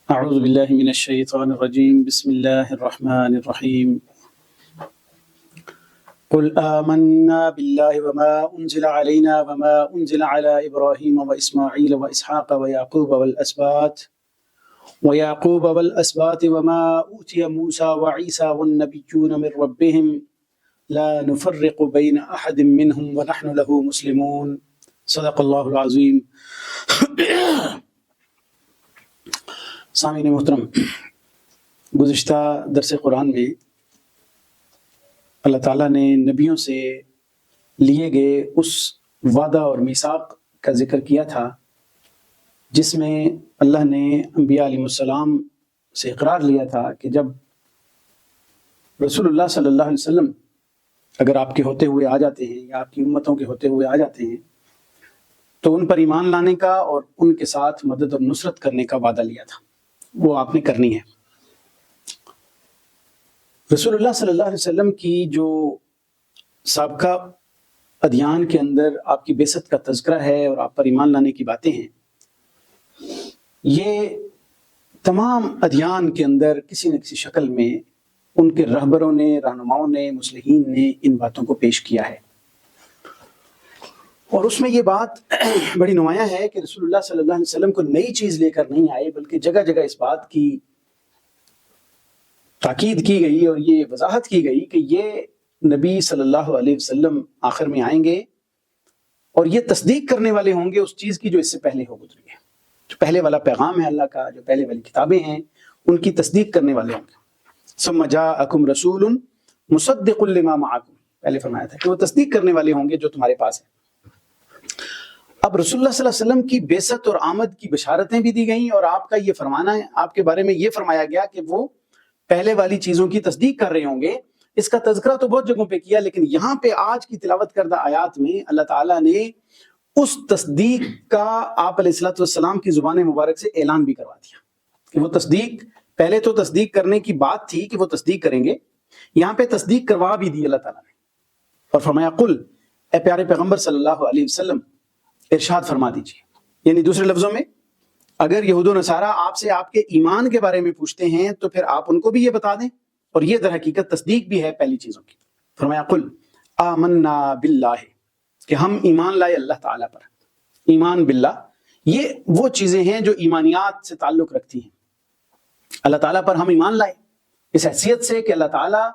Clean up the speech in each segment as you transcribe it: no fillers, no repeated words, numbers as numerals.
اعوذ باللہ من الشیطان الرجیم بسم اللہ الرحمن الرحیم قل آمنا باللہ وما انزل علینا وما انزل علی ابراہیم واسماعیل واسحاق ویعقوب والاسباط وما اوتی موسیٰ وعیسیٰ والنبیون من ربهم لا نفرق بین احد منہم ونحن له مسلمون صدق اللہ العظیم۔ سامعین محترم، گزشتہ درس قرآن میں اللہ تعالیٰ نے نبیوں سے لیے گئے اس وعدہ اور میثاق کا ذکر کیا تھا جس میں اللہ نے انبیاء علیہ السلام سے اقرار لیا تھا کہ جب رسول اللہ صلی اللہ علیہ وسلم اگر آپ کے ہوتے ہوئے آ جاتے ہیں یا آپ کی امتوں کے ہوتے ہوئے آ جاتے ہیں تو ان پر ایمان لانے کا اور ان کے ساتھ مدد اور نصرت کرنے کا وعدہ لیا تھا، وہ آپ نے کرنی ہے۔ رسول اللہ صلی اللہ علیہ وسلم کی جو سابقہ ادیان کے اندر آپ کی بعثت کا تذکرہ ہے اور آپ پر ایمان لانے کی باتیں ہیں، یہ تمام ادیان کے اندر کسی نہ کسی شکل میں ان کے رہبروں نے، رہنماؤں نے، مصلحین نے ان باتوں کو پیش کیا ہے، اور اس میں یہ بات بڑی نمایاں ہے کہ رسول اللہ صلی اللہ علیہ وسلم کو نئی چیز لے کر نہیں آئے، بلکہ جگہ جگہ اس بات کی تاکید کی گئی اور یہ وضاحت کی گئی کہ یہ نبی صلی اللہ علیہ وسلم آخر میں آئیں گے اور یہ تصدیق کرنے والے ہوں گے اس چیز کی جو اس سے پہلے ہو گزری ہے، جو پہلے والا پیغام ہے اللہ کا، جو پہلے والی کتابیں ہیں ان کی تصدیق کرنے والے ہوں گے۔ ثم جاءکم رسول مصدق لما معکم، پہلے فرمایا تھا کہ وہ تصدیق کرنے والے ہوں گے جو تمہارے پاس ہے۔ اب رسول اللہ صلی اللہ علیہ وسلم کی بعثت اور آمد کی بشارتیں بھی دی گئیں اور آپ کا یہ فرمانا ہے، آپ کے بارے میں یہ فرمایا گیا کہ وہ پہلے والی چیزوں کی تصدیق کر رہے ہوں گے۔ اس کا تذکرہ تو بہت جگہوں پہ کیا، لیکن یہاں پہ آج کی تلاوت کردہ آیات میں اللہ تعالیٰ نے اس تصدیق کا آپ علیہ الصلوۃ والسلام کی زبان مبارک سے اعلان بھی کروا دیا کہ وہ تصدیق، پہلے تو تصدیق کرنے کی بات تھی کہ وہ تصدیق کریں گے، یہاں پہ تصدیق کروا بھی دی اللہ تعالیٰ نے، اور فرمایا قل، اے پیارے پیغمبر صلی اللہ علیہ وسلم ارشاد فرما دیجیے، یعنی دوسرے لفظوں میں اگر یہود و نصارہ آپ سے آپ کے ایمان کے بارے میں پوچھتے ہیں تو پھر آپ ان کو بھی یہ بتا دیں، اور یہ در حقیقت تصدیق بھی ہے پہلی چیزوں کی۔ فرمایا قل آمنا باللہ، کہ ہم ایمان لائے اللہ تعالیٰ پر۔ ایمان باللہ یہ وہ چیزیں ہیں جو ایمانیات سے تعلق رکھتی ہیں، اللہ تعالیٰ پر ہم ایمان لائے اس حیثیت سے کہ اللہ تعالیٰ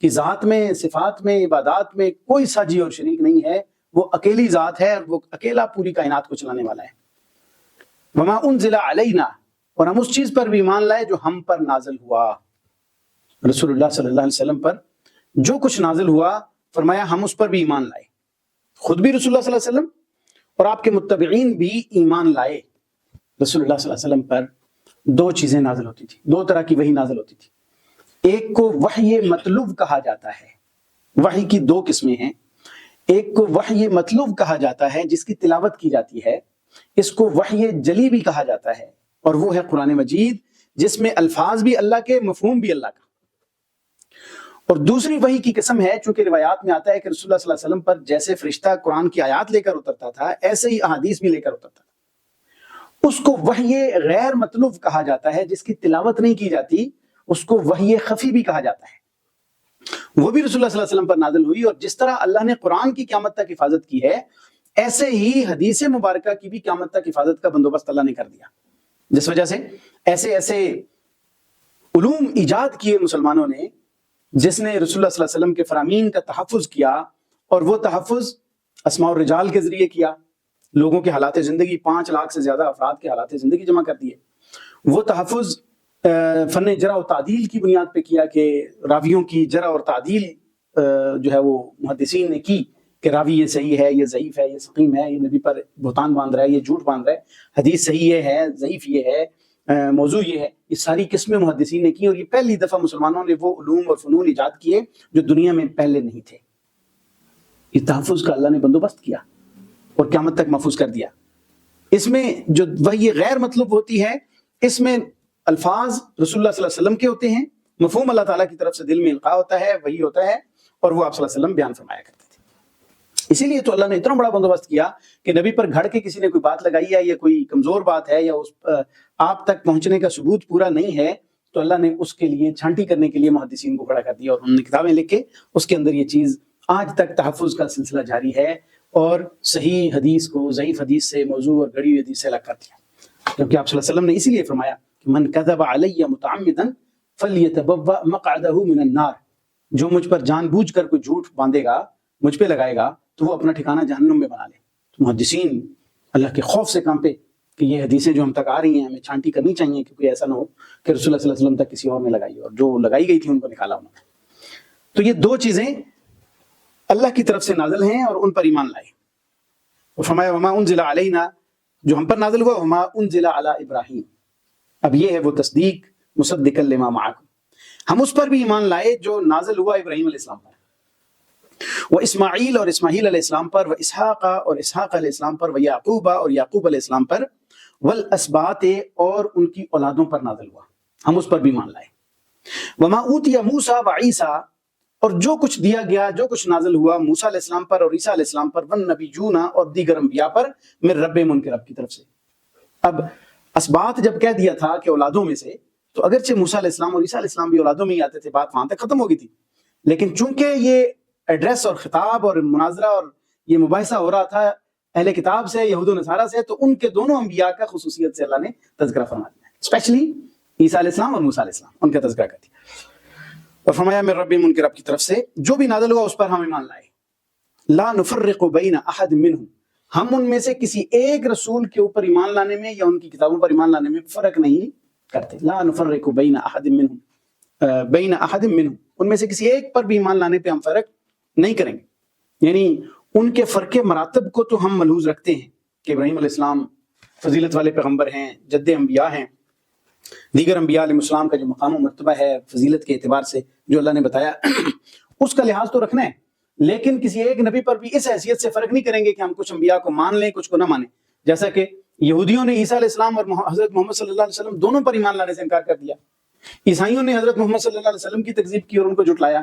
کی ذات میں، صفات میں، عبادات میں کوئی ساجی اور شریک نہیں ہے، وہ اکیلی ذات ہے اور وہ اکیلا پوری کائنات کو چلانے والا ہے۔ وما انزل علینا، اور ہم اس چیز پر بھی ایمان لائے جو ہم پر نازل ہوا، رسول اللہ صلی اللہ علیہ وسلم پر جو کچھ نازل ہوا، فرمایا ہم اس پر بھی ایمان لائے، خود بھی رسول اللہ صلی اللہ علیہ وسلم اور آپ کے متبعین بھی ایمان لائے۔ رسول اللہ صلی اللہ علیہ وسلم پر دو چیزیں نازل ہوتی تھی، دو طرح کی وحی نازل ہوتی تھی۔ ایک کو وحی مطلوب کہا جاتا ہے، وحی کی دو قسمیں ہیں، ایک کو وحی مطلوب کہا جاتا ہے جس کی تلاوت کی جاتی ہے، اس کو وحی جلی بھی کہا جاتا ہے، اور وہ ہے قرآن مجید جس میں الفاظ بھی اللہ کے، مفہوم بھی اللہ کا۔ اور دوسری وحی کی قسم ہے، چونکہ روایات میں آتا ہے کہ رسول اللہ صلی اللہ علیہ وسلم پر جیسے فرشتہ قرآن کی آیات لے کر اترتا تھا ایسے ہی احادیث بھی لے کر اترتا تھا، اس کو وحی غیر مطلوب کہا جاتا ہے، جس کی تلاوت نہیں کی جاتی، اس کو وحی خفی بھی کہا جاتا ہے۔ وہ بھی رسول اللہ صلی اللہ علیہ وسلم پر نازل ہوئی، اور جس طرح اللہ نے قرآن کی قیامت تک حفاظت کی ہے، ایسے ہی حدیث مبارکہ کی بھی قیامت تک حفاظت کا بندوبست اللہ نے کر دیا، جس وجہ سے ایسے ایسے علوم ایجاد کیے مسلمانوں نے جس نے رسول اللہ صلی اللہ علیہ وسلم کے فرامین کا تحفظ کیا، اور وہ تحفظ اسماء الرجال کے ذریعے کیا، لوگوں کے حالات زندگی، 5 لاکھ سے زیادہ افراد کے حالات زندگی جمع کر دیے۔ وہ تحفظ فن جرح و تعدیل کی بنیاد پہ کیا کہ راویوں کی جرح اور تعدیل جو ہے وہ محدثین نے کی کہ راوی یہ صحیح ہے، یہ ضعیف ہے، یہ سقیم ہے، یہ نبی پر بہتان باندھ رہا ہے، یہ جھوٹ باندھ رہا ہے، حدیث صحیح یہ ہے، ضعیف یہ ہے، موضوع یہ ہے، یہ ساری قسمیں محدثین نے کی، اور یہ پہلی دفعہ مسلمانوں نے وہ علوم اور فنون ایجاد کیے جو دنیا میں پہلے نہیں تھے۔ یہ تحفظ کا اللہ نے بندوبست کیا اور قیامت تک محفوظ کر دیا۔ اس میں جو وحی غیر مطلوب ہوتی ہے، اس میں الفاظ رسول اللہ صلی اللہ علیہ وسلم کے ہوتے ہیں، مفہوم اللہ تعالیٰ کی طرف سے دل میں القاء ہوتا ہے، وحی ہوتا ہے، اور وہ آپ صلی اللہ علیہ وسلم بیان فرمایا کرتے تھے۔ اسی لیے تو اللہ نے اتنا بڑا بندوبست کیا کہ نبی پر گھڑ کے کسی نے کوئی بات لگائی ہے یا کوئی کمزور بات ہے یا اس آپ تک پہنچنے کا ثبوت پورا نہیں ہے، تو اللہ نے اس کے لیے چھانٹی کرنے کے لیے محدثین کو کھڑا کر دیا اور انہوں نے کتابیں لکھ کے اس کے اندر یہ چیز آج تک تحفظ کا سلسلہ جاری ہے، اور صحیح حدیث کو ضعیف حدیث سے، موضوع اور گڑی ہوئی حدیث سے الگ کر دیا. کیونکہ آپ صلی اللہ علیہ وسلم نے اسی لیے فرمایا کہ من کذب علی متعمدا فلیتبوأ مقعدہ من النار، جو مجھ پر جان بوجھ کر کوئی جھوٹ باندھے گا، مجھ پہ لگائے گا، تو وہ اپنا ٹھکانہ جہنم میں بنا لے. تو محدثین اللہ کے خوف سے کانپے کہ یہ حدیثیں جو ہم تک آ رہی ہیں ہمیں چھانٹی کرنی چاہیے کہ کوئی ایسا نہ ہو کہ رسول اللہ صلی اللہ علیہ وسلم تک کسی اور نے لگائی اور جو لگائی گئی تھی ان کو نکالا انہوں نے. تو یہ دو چیزیں اللہ کی طرف سے نازل ہیں اور ان پر ایمان لائے. اور فرمایا وما انزل علینا، جو ہم پر نازل ہوا، وما انزل علی ابراہیم. اب یہ ہے وہ تصدیق مصدقا لما معکم، ہم اس پر بھی ایمان لائے جو نازل ہوا ابراہیم علیہ السلام پر، وہ اسماعیل اور اسماعیل علیہ السلام پر، وہ اسحاق اور اسحاق علیہ السلام پر، وہ یعقوب اور یعقوب علیہ السلام پر، والاسباط اور ان کی اولادوں پر نازل ہوا، ہم اس پر بھی ایمان لائے. وما اوتی موسیٰ و عیسیٰ، اور جو کچھ دیا گیا، جو کچھ نازل ہوا موسیٰ علیہ السلام پر اور عیسیٰ علیہ السلام پر، والنبیون اور دیگر انبیاء پر، من ربہم، ان کے رب کی طرف سے. اب اسباط جب کہہ دیا تھا کہ اولادوں میں سے، تو اگرچہ موسیٰ علیہ السلام اور عیسیٰ علیہ السلام بھی اولادوں میں ہی آتے تھے، بات وہاں تک ختم ہو گئی تھی، لیکن چونکہ یہ ایڈریس اور خطاب اور مناظرہ اور یہ مباحثہ ہو رہا تھا اہل کتاب سے، یہود و نصارہ سے، تو ان کے دونوں انبیاء کا خصوصیت سے اللہ نے تذکرہ فرما دیا، اسپیشلی عیسیٰ علیہ السلام اور موسیٰ علیہ السلام، ان کا تذکرہ کر دیا. اور فرمایا من ربہم، ان کے رب کی طرف سے جو بھی نازل ہوا اس پر ہم ایمان لائے. لا نفرق بین احد منہم، ہم ان میں سے کسی ایک رسول کے اوپر ایمان لانے میں یا ان کی کتابوں پر ایمان لانے میں فرق نہیں کرتے. لا نفرق بین احد منہم، ان میں سے کسی ایک پر بھی ایمان لانے پہ ہم فرق نہیں کریں گے. یعنی ان کے فرق مراتب کو تو ہم ملحوظ رکھتے ہیں کہ ابراہیم علیہ السلام فضیلت والے پیغمبر ہیں، جد انبیاء ہیں، دیگر انبیاء علیہ السلام کا جو مقام و مرتبہ ہے فضیلت کے اعتبار سے جو اللہ نے بتایا اس کا لحاظ تو رکھنا ہے، لیکن کسی ایک نبی پر بھی اس حیثیت سے فرق نہیں کریں گے کہ ہم کچھ انبیاء کو مان لیں کچھ کو نہ مانیں. جیسا کہ یہودیوں نے عیسیٰ علیہ السلام اور حضرت محمد صلی اللہ علیہ وسلم دونوں پر ایمان لانے سے انکار کر دیا، عیسائیوں نے حضرت محمد صلی اللہ علیہ وسلم کی تکذیب کی اور ان کو جھٹلایا.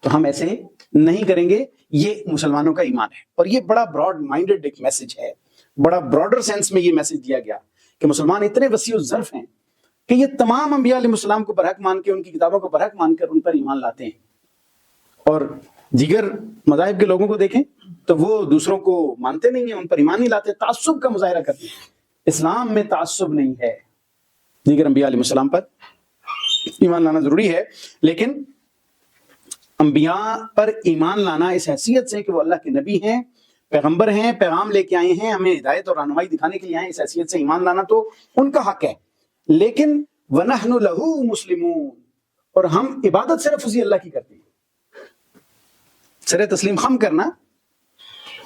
تو ہم ایسے نہیں کریں گے. یہ مسلمانوں کا ایمان ہے، اور یہ بڑا براڈ مائنڈڈ ایک میسج ہے، بڑا براڈر سینس میں یہ میسج دیا گیا کہ مسلمان اتنے وسیع الظرف ہیں کہ یہ تمام انبیاء علیہ السلام کو برحق مان کے، ان کی کتابوں کو برحق مان کر ان پر ایمان لاتے ہیں. اور دیگر مذاہب کے لوگوں کو دیکھیں تو وہ دوسروں کو مانتے نہیں ہیں، ان پر ایمان نہیں لاتے، تعصب کا مظاہرہ کرتے ہیں. اسلام میں تعصب نہیں ہے، دیگر انبیاء علیہ السلام پر ایمان لانا ضروری ہے، لیکن انبیاء پر ایمان لانا اس حیثیت سے کہ وہ اللہ کے نبی ہیں، پیغمبر ہیں، پیغام لے کے آئے ہیں، ہمیں ہدایت اور رہنمائی دکھانے کے لیے آئے ہیں، اس حیثیت سے ایمان لانا تو ان کا حق ہے. لیکن وَنَحْنُ لَهُ مُسْلِمُونَ، اور ہم عبادت صرف اسی اللہ کی کرتے ہیں. سر تسلیم خم کرنا،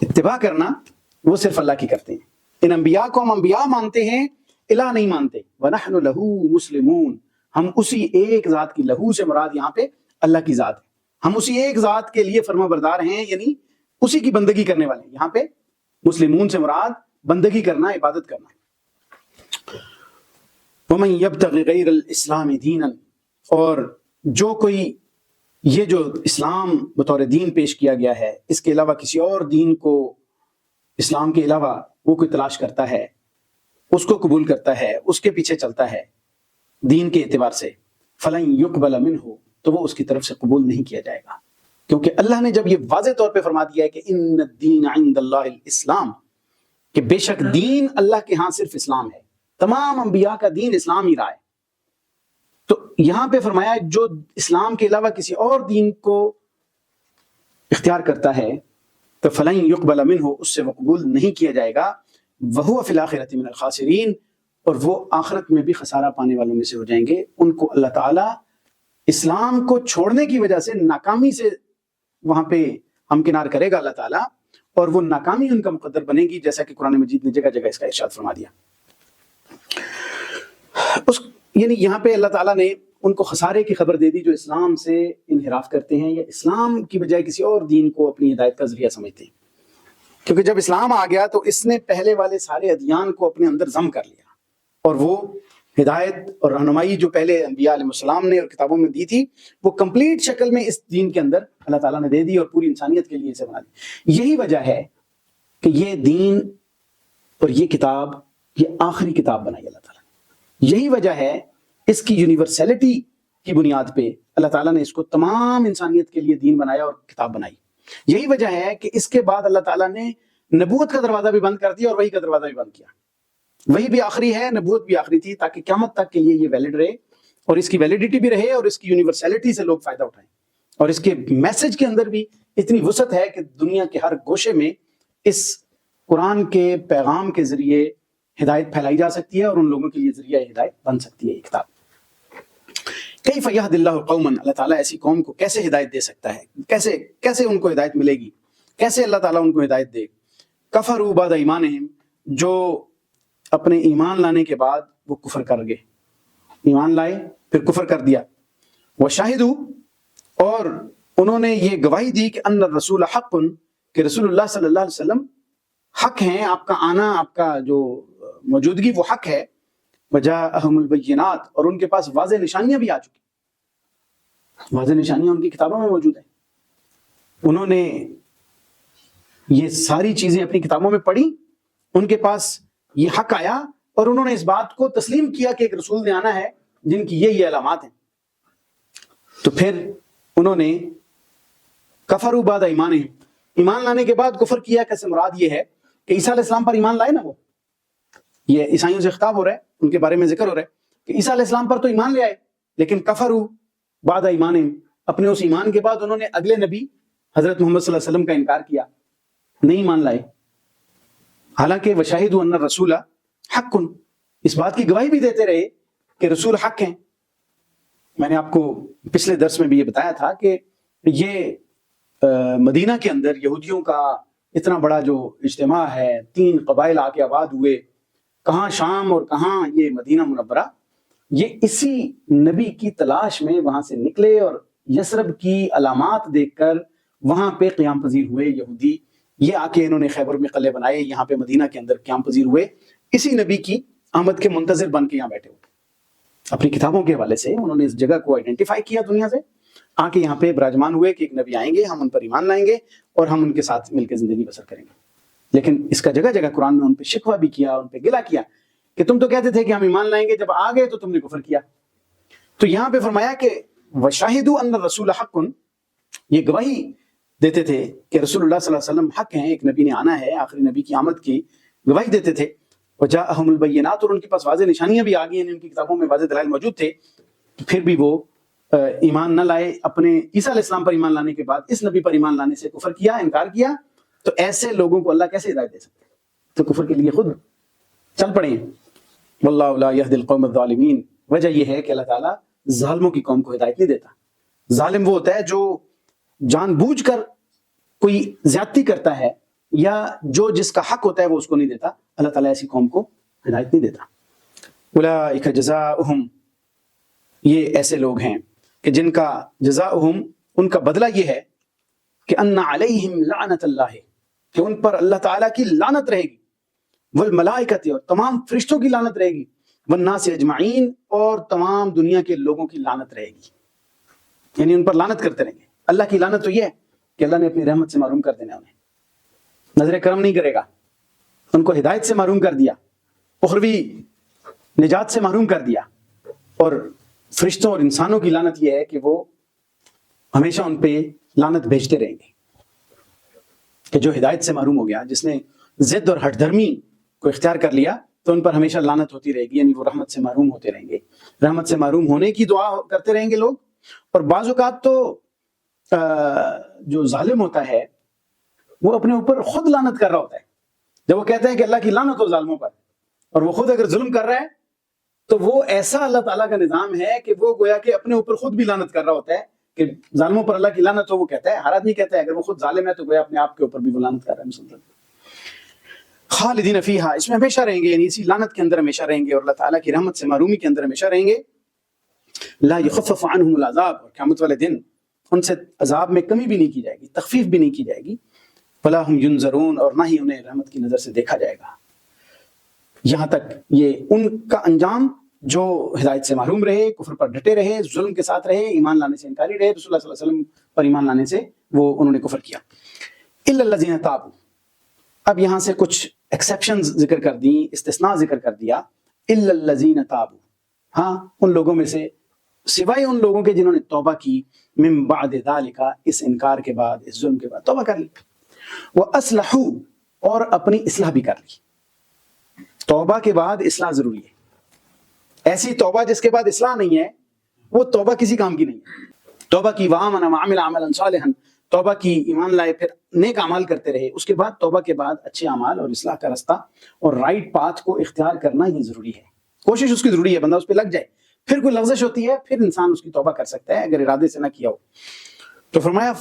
اتباع کرنا، وہ صرف اللہ کی کرتے ہیں. ان انبیاء کو ہم انبیاء مانتے ہیں، الہ نہیں مانتے. وَنَحْنُ لَهُ مُسْلِمُونَ، ہم اسی ایک ذات کی، لہو سے مراد یہاں پہ اللہ کی ذات ہے، ہم اسی ایک ذات کے لیے فرما بردار ہیں، یعنی اسی کی بندگی کرنے والے ہیں. یہاں پہ مسلمون سے مراد بندگی کرنا، عبادت کرنا. وَمَن يَبْتَغِ غَيْرَ الْإِسْلَامِ دِينًا، اور جو کوئی یہ جو اسلام بطور دین پیش کیا گیا ہے اس کے علاوہ کسی اور دین کو، اسلام کے علاوہ وہ کوئی تلاش کرتا ہے، اس کو قبول کرتا ہے، اس کے پیچھے چلتا ہے دین کے اعتبار سے، فَلَن يُقْبَلَ مِنْهُ، تو وہ اس کی طرف سے قبول نہیں کیا جائے گا. کیونکہ اللہ نے جب یہ واضح طور پہ فرما دیا ہے کہ ان الدین عند اللہ الاسلام، کہ بے شک دین اللہ کے ہاں صرف اسلام ہے، تمام انبیاء کا دین اسلام ہی رہا ہے، تو یہاں پہ فرمایا جو اسلام کے علاوہ کسی اور دین کو اختیار کرتا ہے تو فلن یقبل منہ، اس سے وہ قبول نہیں کیا جائے گا. وہو فی الآخرۃ من الخاسرین، اور وہ آخرت میں بھی خسارہ پانے والوں میں سے ہو جائیں گے. ان کو اللہ تعالیٰ اسلام کو چھوڑنے کی وجہ سے ناکامی سے وہاں پہ ہمکنار کرے گا اللہ تعالیٰ، اور وہ ناکامی ان کا مقدر بنے گی، جیسا کہ قرآن مجید نے جگہ جگہ اس کا ارشاد فرما دیا. یعنی یہاں پہ اللہ تعالیٰ نے ان کو خسارے کی خبر دے دی جو اسلام سے انحراف کرتے ہیں یا اسلام کی بجائے کسی اور دین کو اپنی ہدایت کا ذریعہ سمجھتے ہیں. کیونکہ جب اسلام آ گیا تو اس نے پہلے والے سارے ادیان کو اپنے اندر ضم کر لیا، اور وہ ہدایت اور رہنمائی جو پہلے انبیاء علیہ السلام نے اور کتابوں میں دی تھی وہ کمپلیٹ شکل میں اس دین کے اندر اللہ تعالیٰ نے دے دی اور پوری انسانیت کے لیے اسے بنا دی. یہی وجہ ہے کہ یہ دین اور یہ کتاب یہ آخری کتاب بنائی اللہ تعالیٰ نے. یہی وجہ ہے اس کی یونیورسلٹی کی بنیاد پہ اللہ تعالیٰ نے اس کو تمام انسانیت کے لیے دین بنایا اور کتاب بنائی. یہی وجہ ہے کہ اس کے بعد اللہ تعالیٰ نے نبوت کا دروازہ بھی بند کر دیا اور وحی کا دروازہ بھی بند کیا. وہی بھی آخری ہے، نبوت بھی آخری تھی، تاکہ قیامت تک کے لیے یہ ویلڈ رہے اور اس کی ویلیڈیٹی بھی رہے اور اس کی یونیورسلٹی سے لوگ فائدہ اٹھائیں. اور اس کے میسج کے اندر بھی اتنی وسعت ہے کہ دنیا کے ہر گوشے میں اس قرآن کے پیغام کے ذریعے ہدایت پھیلائی جا سکتی ہے اور ان لوگوں کے لیے ذریعہ ہدایت بن سکتی ہے یہ کتاب. کیف یہد اللہ قوما، اللہ تعالیٰ ایسی قوم کو کیسے ہدایت دے سکتا ہے، کیسے ان کو ہدایت ملے گی، کیسے اللہ تعالیٰ ان کو ہدایت دے. کفروا بعد ایمانہم، جو اپنے ایمان لانے کے بعد وہ کفر کر گئے، ایمان لائے پھر کفر کر دیا. وشاہدوا، اور انہوں نے یہ گواہی دی کہ ان الرسول حق، کہ رسول اللہ صلی اللہ علیہ وسلم حق ہیں، آپ کا آنا، آپ کا جو موجودگی وہ حق ہے. وجاءہم البینات، اور ان کے پاس واضح نشانیاں بھی آ چکی، واضح نشانیاں ان کی کتابوں میں موجود ہیں. انہوں نے یہ ساری چیزیں اپنی کتابوں میں پڑھی، ان کے پاس یہ حق آیا اور انہوں نے اس بات کو تسلیم کیا کہ ایک رسول نے آنا ہے جن کی یہ علامات ہیں. تو پھر انہوں نے کفروا بعد ایمانہم، ایمان لانے کے بعد کفر کیا. کیسے مراد یہ ہے کہ عیسیٰ علیہ السلام پر ایمان لائے نا، وہ یہ عیسائیوں سے خطاب ہو رہا ہے، ان کے بارے میں ذکر ہو رہا ہے کہ عیسیٰ علیہ السلام پر تو ایمان لے آئے، لیکن کفروا بعد ایمانہم، اپنے اس ایمان کے بعد انہوں نے اگلے نبی حضرت محمد صلی اللہ علیہ وسلم کا انکار کیا، نہیں مان لائے. حالانکہ وشاہدوا ان الرسول حق، اس بات کی گواہی بھی دیتے رہے کہ رسول حق ہیں. میں نے آپ کو پچھلے درس میں بھی یہ بتایا تھا کہ یہ مدینہ کے اندر یہودیوں کا اتنا بڑا جو اجتماع ہے، 3 قبائل آ کے آباد ہوئے، کہاں شام اور کہاں یہ مدینہ منورہ، یہ اسی نبی کی تلاش میں وہاں سے نکلے اور یثرب کی علامات دیکھ کر وہاں پہ قیام پذیر ہوئے یہودی. یہ آ کے انہوں نے خیبر میں قلعے بنائے، یہاں پہ مدینہ کے اندر قیام پذیر ہوئے، اسی نبی کی آمد کے منتظر بن کے یہاں بیٹھے ہوئے. اپنی کتابوں کے حوالے سے انہوں نے اس جگہ کو آئیڈینٹیفائی کیا دنیا سے، آ کے یہاں پہ براجمان ہوئے کہ ایک نبی آئیں گے، ہم ان پر ایمان لائیں گے اور ہم ان کے ساتھ مل کے زندگی بسر کریں گے. لیکن اس کا جگہ جگہ قرآن میں ان پہ شکوہ بھی کیا، ان پہ گلہ کیا کہ تم تو کہتے تھے کہ ہم ایمان لائیں گے، جب آ گئے تو تم نے کفر کیا. تو یہاں پہ فرمایا کہ وشاہدوا ان الرسول حق، یہ گواہی دیتے تھے کہ رسول اللہ صلی اللہ علیہ وسلم حق ہیں، ایک نبی نے آنا ہے، آخری نبی کی آمد کی گواہی دیتے تھے. وجاءہم البینات، اور ان کے پاس واضح نشانیاں بھی آ گئی ہیں، ان کی کتابوں میں واضح دلائل موجود تھے، پھر بھی وہ ایمان نہ لائے. اپنے عیسیٰ علیہ السلام پر ایمان لانے کے بعد اس نبی پر ایمان لانے سے کفر کیا، انکار کیا. تو ایسے لوگوں کو اللہ کیسے ہدایت دے سکتے ہیں؟ تو کفر کے لیے خود چل پڑے ہیں. واللہ لا یہدی القوم الظالمین، وجہ یہ ہے کہ اللہ تعالیٰ ظالموں کی قوم کو ہدایت نہیں دیتا. ظالم وہ ہوتا ہے جو جان بوجھ کر کوئی زیادتی کرتا ہے یا جو جس کا حق ہوتا ہے وہ اس کو نہیں دیتا. اللہ تعالیٰ ایسی قوم کو ہدایت نہیں دیتا. اولئک جزاؤہم، یہ ایسے لوگ ہیں کہ جن کا جزاؤہم، ان کا بدلہ یہ ہے کہ ان علیہم لعنت اللہ، کہ ان پر اللہ تعالیٰ کی لعنت رہے گی، والملائکۃ، اور تمام فرشتوں کی لعنت رہے گی، والناس اجمعین، اور تمام دنیا کے لوگوں کی لعنت رہے گی. یعنی ان پر لعنت کرتے رہیں گے. اللہ کی لعنت تو یہ ہے کہ اللہ نے اپنی رحمت سے محروم کر دینا، انہیں نظر کرم نہیں کرے گا، ان کو ہدایت سے محروم کر دیا، اخروی نجات سے محروم کر دیا. اور فرشتوں اور انسانوں کی لعنت یہ ہے کہ وہ ہمیشہ ان پہ لعنت بھیجتے رہیں گے کہ جو ہدایت سے محروم ہو گیا، جس نے ضد اور ہٹ دھرمی کو اختیار کر لیا، تو ان پر ہمیشہ لعنت ہوتی رہے گی. یعنی وہ رحمت سے محروم ہوتے رہیں گے، رحمت سے محروم ہونے کی دعا کرتے رہیں گے لوگ. اور بعض اوقات تو جو ظالم ہوتا ہے وہ اپنے اوپر خود لعنت کر رہا ہوتا ہے. جب وہ کہتے ہیں کہ اللہ کی لعنت ہو ظالموں پر، اور وہ خود اگر ظلم کر رہا ہے تو وہ ایسا اللہ تعالیٰ کا نظام ہے کہ وہ گویا کہ اپنے اوپر خود بھی لعنت کر رہا ہوتا ہے کہ ظالموں پر اللہ کی لعنت ہو. وہ کہتا ہے، ہر آدمی کہتا ہے اگر وہ خود ظالم ہے تو گویا اپنے آپ کے اوپر بھی وہ لعنت کر رہا ہے مسلسل. خالدین فیہا، اس میں ہمیشہ رہیں گے، یعنی اسی لعنت کے اندر ہمیشہ رہیں گے اور اللہ تعالیٰ کی رحمت سے محرومی کے اندر ہمیشہ رہیں گے. لا یخفف عنہم العذاب، اور قیامت والے دن ان سے عذاب میں کمی بھی نہیں کی جائے گی، تخفیف بھی نہیں کی جائے گی. ولا ہم ینظرون، اور نہ ہی انہیں رحمت کی نظر سے دیکھا جائے گا. یہاں تک یہ ان کا انجام جو ہدایت سے محروم رہے، کفر پر ڈٹے رہے، ظلم کے ساتھ رہے، ایمان لانے سے انکاری رہے، رسول اللہ صلی اللہ علیہ وسلم پر ایمان لانے سے وہ انہوں نے کفر کیا. الا الذین تابوا، اب یہاں سے کچھ ایکسیپشنز ذکر کر دیں، استثناء ذکر کر دیا. الا الذین تابوا، ہاں ان لوگوں میں سے سوائے ان لوگوں کے جنہوں نے توبہ کی، من بعد ذالک، اس انکار کے بعد، اس ظلم کے بعد توبہ کر لی. واصلحوا، اور اپنی اصلاح بھی کر لی. توبہ کے بعد اصلاح ضروری ہے. ایسی توبہ جس کے بعد اصلاح نہیں ہے وہ توبہ کسی کام کی نہیں ہے. توبہ کی وآمن وعمل عملا صالحا، توبہ کی، ایمان لائے، پھر نیک اعمال کرتے رہے، اس کے بعد توبہ کے بعد اچھے اعمال اور اصلاح کا رستہ اور رائٹ پاتھ کو اختیار کرنا ہی ضروری ہے. کوشش اس کی ضروری ہے، بندہ اس پہ لگ جائے. پھر کوئی لغزش ہوتی ہے، پھر انسان اس کی توبہ کر سکتا ہے اگر ارادے سے نہ کیا ہو. تو فرمایا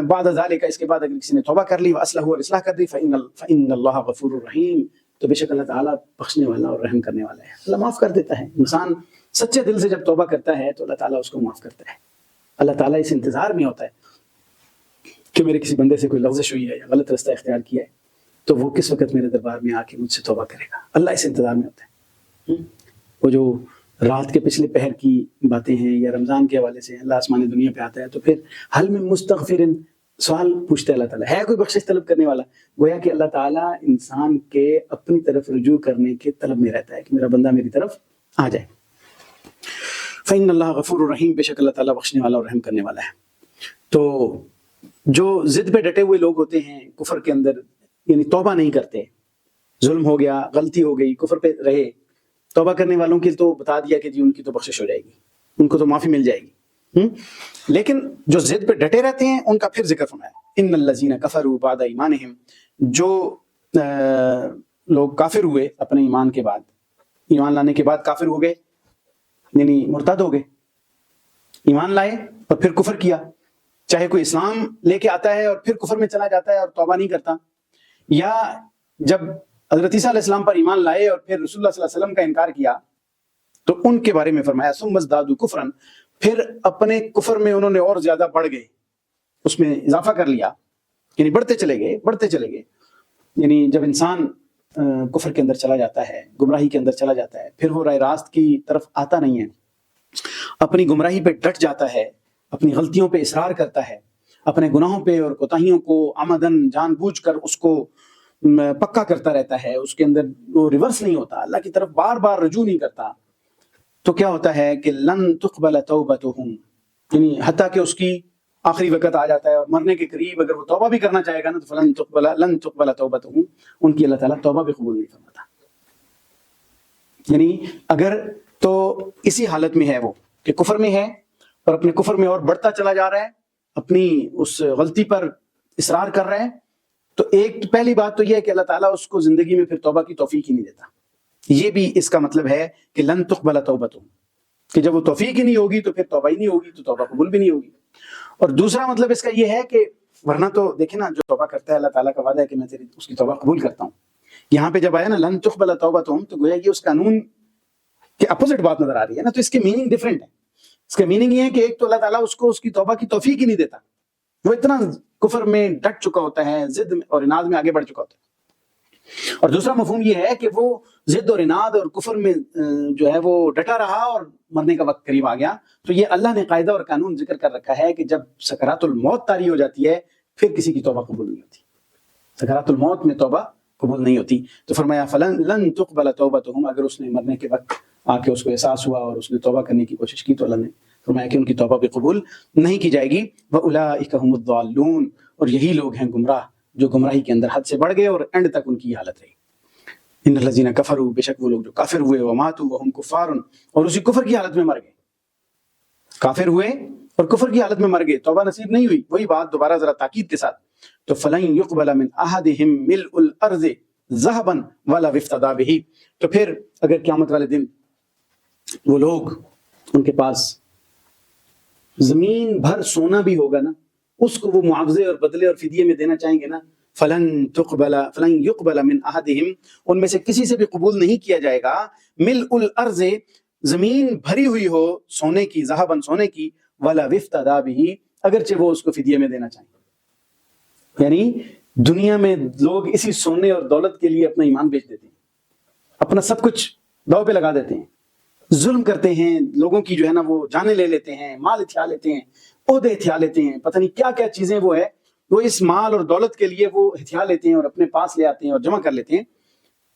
بعد ذالک، اس کے بعد اگر کسی نے توبہ کر لی، واصلحوا، اور اصلاح کر دی، فإن اللہ غفور رحیم، تو بے شک اللہ تعالیٰ بخشنے والا اور رحم کرنے والا ہے. اللہ معاف کر دیتا ہے. انسان سچے دل سے جب توبہ کرتا ہے تو اللہ تعالیٰ اس کو معاف کرتا ہے. اللہ تعالیٰ اس انتظار میں ہوتا ہے کہ میرے کسی بندے سے کوئی لغزش ہوئی ہے یا غلط رستہ اختیار کیا ہے تو وہ کس وقت میرے دربار میں آ کے مجھ سے توبہ کرے گا. اللہ اس انتظار میں ہوتا ہے. وہ جو رات کے پچھلے پہر کی باتیں ہیں یا رمضان کے حوالے سے اللہ آسمان دنیا پہ آتا ہے تو پھر حل من مستغفر، سوال پوچھتے اللہ تعالیٰ، ہے کوئی بخشش طلب کرنے والا؟ گویا کہ اللہ تعالیٰ انسان کے اپنی طرف رجوع کرنے کے طلب میں رہتا ہے کہ میرا بندہ میری طرف آ جائے. فإن اللہ غفور رحیم، بے شک اللہ تعالیٰ بخشنے والا اور رحم کرنے والا ہے. تو جو ضد پہ ڈٹے ہوئے لوگ ہوتے ہیں کفر کے اندر، یعنی توبہ نہیں کرتے، ظلم ہو گیا، غلطی ہو گئی، کفر پہ رہے، توبہ کرنے والوں کے تو بتا دیا کہ جی ان کی تو بخشش ہو جائے گی، ان کو تو معافی مل جائے گی. لیکن جو ضد پہ ڈٹے رہتے ہیں ان کا پھر ذکر فرمایا. ان الذین کفروا بعد ایمانہم، جو لوگ کافر ہوئے اپنے ایمان کے بعد، ایمان لانے کے بعد کافر ہو گئے، یعنی مرتد ہو گئے، ایمان لائے اور پھر کفر کیا. چاہے کوئی اسلام لے کے آتا ہے اور پھر کفر میں چلا جاتا ہے اور توبہ نہیں کرتا، یا جب حضرت عیسیٰ علیہ السلام پر ایمان لائے اور پھر رسول اللہ صلی اللہ علیہ وسلم کا انکار کیا تو ان کے بارے میں فرمایا ثم ازدادوا کفرا، پھر اپنے کفر میں انہوں نے اور زیادہ بڑھ گئے، اس میں اضافہ کر لیا، یعنی بڑھتے چلے گئے. یعنی جب انسان کفر کے اندر چلا جاتا ہے، گمراہی کے اندر چلا جاتا ہے، پھر وہ راہ راست کی طرف آتا نہیں ہے، اپنی گمراہی پہ ڈٹ جاتا ہے، اپنی غلطیوں پہ اصرار کرتا ہے، اپنے گناہوں پہ اور کوتاہیوں کو عمدن جان بوجھ کر اس کو پکا کرتا رہتا ہے، اس کے اندر وہ ریورس نہیں ہوتا، اللہ کی طرف بار بار رجوع نہیں کرتا، تو کیا ہوتا ہے کہ لن تقبل توبتہم، یعنی حتیٰ کہ اس کی آخری وقت آ جاتا ہے اور مرنے کے قریب اگر وہ توبہ بھی کرنا چاہے گا نا تو لن تقبل توبتہم، ان کی اللہ تعالیٰ توبہ بھی قبول نہیں فرماتا. یعنی اگر تو اسی حالت میں ہے وہ کہ کفر میں ہے اور اپنے کفر میں اور بڑھتا چلا جا رہا ہے، اپنی اس غلطی پر اصرار کر رہا ہے، تو ایک پہلی بات تو یہ ہے کہ اللہ تعالیٰ اس کو زندگی میں پھر توبہ کی توفیق ہی نہیں دیتا. یہ بھی اس کا مطلب ہے کہ لن تقبل توبتہم، کہ جب وہ توفیق ہی نہیں ہوگی تو پھر توبہ ہی نہیں ہوگی، تو توبہ قبول بھی نہیں ہوگی. اور دوسرا مطلب اس کا یہ ہے کہ ورنہ تو دیکھیں نا، جو توبہ کرتا ہے اللہ تعالیٰ کا وعدہ ہے کہ میں تیری اس کی توبہ قبول کرتا ہوں. یہاں پہ جب آیا نا لن تقبل توبتہم تو گویا یہ اس قانون کے اپوزٹ بات نظر آ رہی ہے نا، تو اس کے میننگ ڈفرینٹ ہے. اس کا میننگ یہ ہے کہ ایک تو اللہ تعالیٰ اس کو اس کی توبہ کی توفیق ہی نہیں دیتا، وہ اتنا کفر میں ڈٹ چکا ہوتا ہے، ضد اور اناد میں آگے بڑھ چکا ہوتا ہے. اور دوسرا مفہوم یہ ہے کہ وہ ضد اور اناد اور کفر میں جو ہے وہ ڈٹا رہا اور مرنے کا وقت قریب آ گیا، تو یہ اللہ نے قاعدہ اور قانون ذکر کر رکھا ہے کہ جب سکرات الموت طاری ہو جاتی ہے پھر کسی کی توبہ قبول نہیں ہوتی. سکرات الموت میں توبہ قبول نہیں ہوتی. تو فرمایا فلن تقبل توبتہم، اگر اس نے مرنے کے وقت آ کے اس کو احساس ہوا اور اس نے توبہ کرنے کی کوشش کی تو اللہ نے فرمایا کہ ان کی توبہ بھی قبول نہیں کی جائے گی. وَأُولَٰئِكَ هُمُ الضَّالُّونَ، اور یہی لوگ ہیں گمراہ جو گمراہی کے اندر حد سے بڑھ گئے اور اینڈ تک ان کی حالت رہی. ان الذین کفروا، بے شک وہ لوگ جو کافر ہوئے، وماتوا وہم کفار، اور اسی کفر کی حالت میں مر گئے. کافر ہوئے اور کفر کی حالت میں مر گئے، توبہ نصیب نہیں ہوئی. وہی بات دوبارہ ذرا تاکید کے ساتھ، تو فلن يقبل من احدهم ملء الارض ذهبا ولا افتدى به، تو پھر اگر قیامت والے دن وہ لوگ، ان کے پاس زمین بھر سونا بھی ہوگا نا، اس کو وہ معاوضے اور بدلے اور فدیے میں دینا چاہیں گے نا، فلن يقبل من احدهم، ان میں سے کسی سے بھی قبول نہیں کیا جائے گا، ملء الارض، زمین بھری ہوئی ہو سونے کی، ذهبا سونے کی، ولا افتدى به، اگرچہ وہ اس کو فدیے میں دینا چاہیں. یعنی دنیا میں لوگ اسی سونے اور دولت کے لیے اپنا ایمان بیچ دیتے ہیں، اپنا سب کچھ داؤ پہ لگا دیتے ہیں، ظلم کرتے ہیں، لوگوں کی جو ہے نا وہ جانیں لے لیتے ہیں، مال ہتھیا لیتے ہیں، عہدے ہتھیا لیتے ہیں، پتہ نہیں کیا کیا چیزیں وہ ہے، وہ اس مال اور دولت کے لیے وہ ہتھیا لیتے ہیں اور اپنے پاس لے آتے ہیں اور جمع کر لیتے ہیں.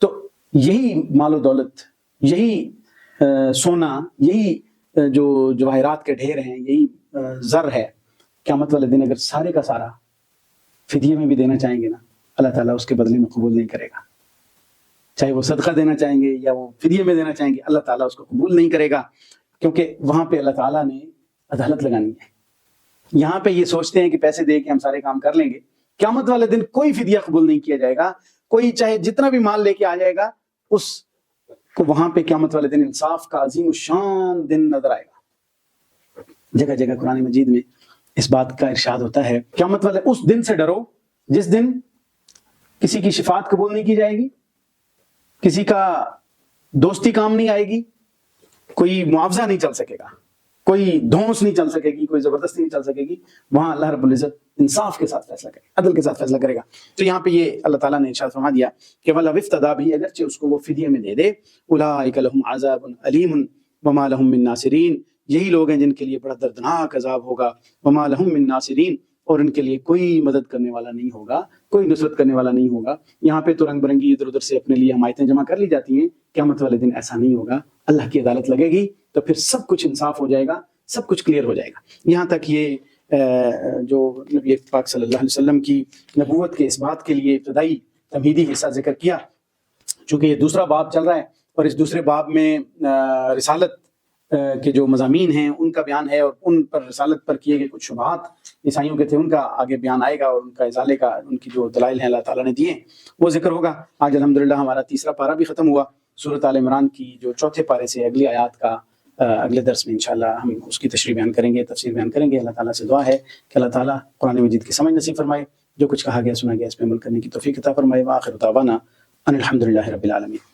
تو یہی مال و دولت، یہی سونا، یہی جو جواہرات کے ڈھیر ہیں، یہی زر ہے، قیامت والے دن اگر سارے کا سارا فدیے میں بھی دینا چاہیں گے نا، اللہ تعالیٰ اس کے بدلے میں قبول نہیں کرے گا. چاہے وہ صدقہ دینا چاہیں گے یا وہ فدیے میں دینا چاہیں گے، اللہ تعالیٰ اس کو قبول نہیں کرے گا، کیونکہ وہاں پہ اللہ تعالیٰ نے عدالت لگانی ہے. یہاں پہ یہ سوچتے ہیں کہ پیسے دے کے ہم سارے کام کر لیں گے، قیامت والے دن کوئی فدیہ قبول نہیں کیا جائے گا. کوئی چاہے جتنا بھی مال لے کے آ جائے گا، اس کو وہاں پہ قیامت والے دن انصاف کا عظیم الشان دن نظر آئے گا. جگہ جگہ قرآن مجید میں اس بات کا ارشاد ہوتا ہے، قیامت والے اس دن سے ڈرو جس دن کسی کی شفاعت قبول نہیں کی جائے گی، کسی کا دوستی کام نہیں آئے گی، کوئی معاوضہ نہیں چل سکے گا، کوئی دھونس نہیں چل سکے گی، کوئی زبردستی نہیں چل سکے گی. وہاں اللہ رب العزت انصاف کے ساتھ فیصلہ کرے گا، عدل کے ساتھ فیصلہ کرے گا. تو یہاں پہ یہ اللہ تعالیٰ نے ارشاد فرما دیا کہ وَلَوِ افْتَدَىٰ بِهِ، اگرچہ اس کو وہ فدیے میں دے دے، أُولَٰئِكَ لَهُمْ عَذَابٌ أَلِيمٌ وَمَا لَهُم مِّن نَّاصِرِينَ، یہی لوگ ہیں جن کے لیے بڑا دردناک عذاب ہوگا. وَمَا لَهُم مِّن نَّاصِرِينَ، اور ان کے لیے کوئی مدد کرنے والا نہیں ہوگا، کوئی نصرت کرنے والا نہیں ہوگا. یہاں پہ تو رنگ برنگی ادھر ادھر سے اپنے لیے حمایتیں جمع کر لی جاتی ہیں. قیامت والے دن ایسا نہیں ہوگا، اللہ کی عدالت لگے گی تو پھر سب کچھ انصاف ہو جائے گا، سب کچھ کلیئر ہو جائے گا. یہاں تک یہ جو نبی پاک صلی اللہ علیہ وسلم کی نبوت کے اس بات کے لیے ابتدائی تمہیدی حصہ ذکر کیا. چونکہ یہ دوسرا باب چل رہا ہے اور اس دوسرے باب میں رسالت کے جو مضامین ہیں ان کا بیان ہے، اور ان پر رسالت پر کیے گئے کچھ شبہات عیسائیوں کے تھے ان کا آگے بیان آئے گا، اور ان کا ازالے کا ان کی جو دلائل ہیں اللہ تعالیٰ نے دیے وہ ذکر ہوگا. آج الحمدللہ ہمارا تیسرا پارہ بھی ختم ہوا. سورۃ آل عمران کی جو چوتھے پارے سے اگلی آیات کا اگلے درس میں انشاءاللہ ہم اس کی تشریح بیان کریں گے، تفسیر بیان کریں گے. اللہ تعالیٰ سے دعا ہے کہ اللہ تعالیٰ قرآن مجید کی سمجھ نصیب فرمائے، جو کچھ کہا گیا سنا گیا اس پہ عمل کرنے کی توفیق عطا فرمائے. وآخر دعوانا ان الحمدللہ رب العالمین.